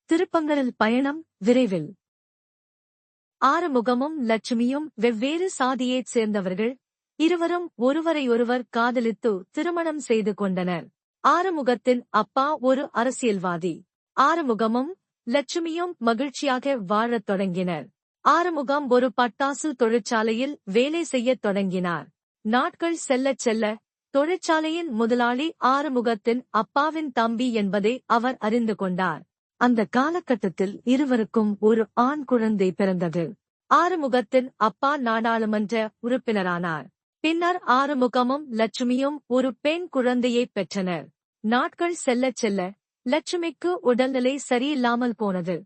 திருப்பங்கலில் பயணம் விரைவில். ஆறுமுகமும் லட்சுமியும் வெவ்வேறு சாதியைச் சேர்ந்தவர்கள். இருவரும் ஒருவரையொருவர் காதலித்து திருமணம் செய்து கொண்டனர். ஆறுமுகத்தின் அப்பா ஒரு அரசியல்வாதி. ஆறுமுகமும் லட்சுமியும் மகிழ்ச்சியாக வாழத் தொடங்கினர். ஆறுமுகம் ஒரு பட்டாசு தொழிற்சாலையில் வேலை செய்யத் தொடங்கினார். நாட்கள் செல்லச் செல்ல தொழிற்சாலையின் முதலாளி ஆறுமுகத்தின் அப்பாவின் தம்பி என்பதை அவர் அறிந்து கொண்டார். அந்த காலகட்டத்தில் இருவருக்கும் ஒரு ஆண் குழந்தை பிறந்தது. ஆறுமுகத்தின் அப்பா நாடாளுமன்ற உறுப்பினரானார். பின்னர் ஆறுமுகமும் லட்சுமியும் ஒரு பெண் குழந்தையைப் பெற்றனர். நாட்கள் செல்லச் செல்ல லட்சுமிக்கு உடல்நிலை சரியில்லாமல் போனது.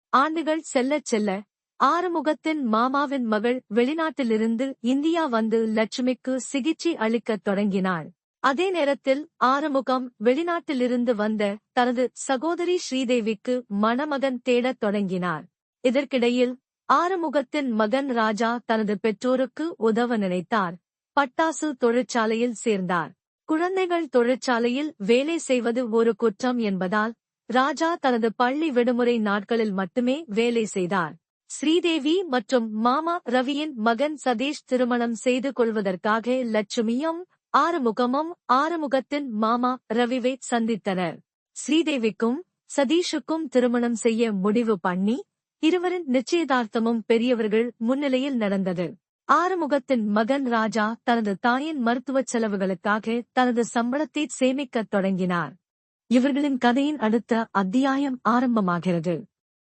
ஆண்டுகள் செல்லச் செல்ல ஆறுமுகத்தின் மாமாவின் மகள் வெளிநாட்டிலிருந்து இந்தியா வந்து லட்சுமிக்கு சிகிச்சை அளிக்கத் தொடங்கினாள். அதே நேரத்தில் ஆறுமுகம் வெளிநாட்டிலிருந்து வந்த தனது சகோதரி ஸ்ரீதேவிக்கு மணமகன் தேடத் தொடங்கினார். இதற்கிடையில் ஆறுமுகத்தின் மகன் ராஜா தனது பெற்றோருக்கு உதவ நினைத்தார். பட்டாசு தொழிற்சாலையில் சேர்ந்தார். குழந்தைகள் தொழிற்சாலையில் வேலை செய்வது ஒரு குற்றம் என்பதால் ராஜா தனது பள்ளி விடுமுறை நாட்களில் மட்டுமே வேலை செய்தார். ஸ்ரீதேவி மற்றும் மாமா ரவியின் மகன் சதீஷ் திருமணம் செய்து கொள்வதற்காக லட்சுமியும் ஆறுமுகமும் ஆறுமுகத்தின் மாமா ரவிவை சந்தித்தனர். ஸ்ரீதேவிக்கும் சதீஷுக்கும் திருமணம் செய்ய முடிவு பண்ணி இருவரின் நிச்சயதார்த்தமும் பெரியவர்கள் முன்னிலையில் நடந்தது. ஆறுமுகத்தின் மகன் ராஜா தனது தாயின் மருத்துவச் செலவுகளுக்காக தனது சம்பளத்தை சேமிக்கத் தொடங்கினார். இவர்களின் கதையின் அடுத்த அத்தியாயம் ஆரம்பமாகிறது.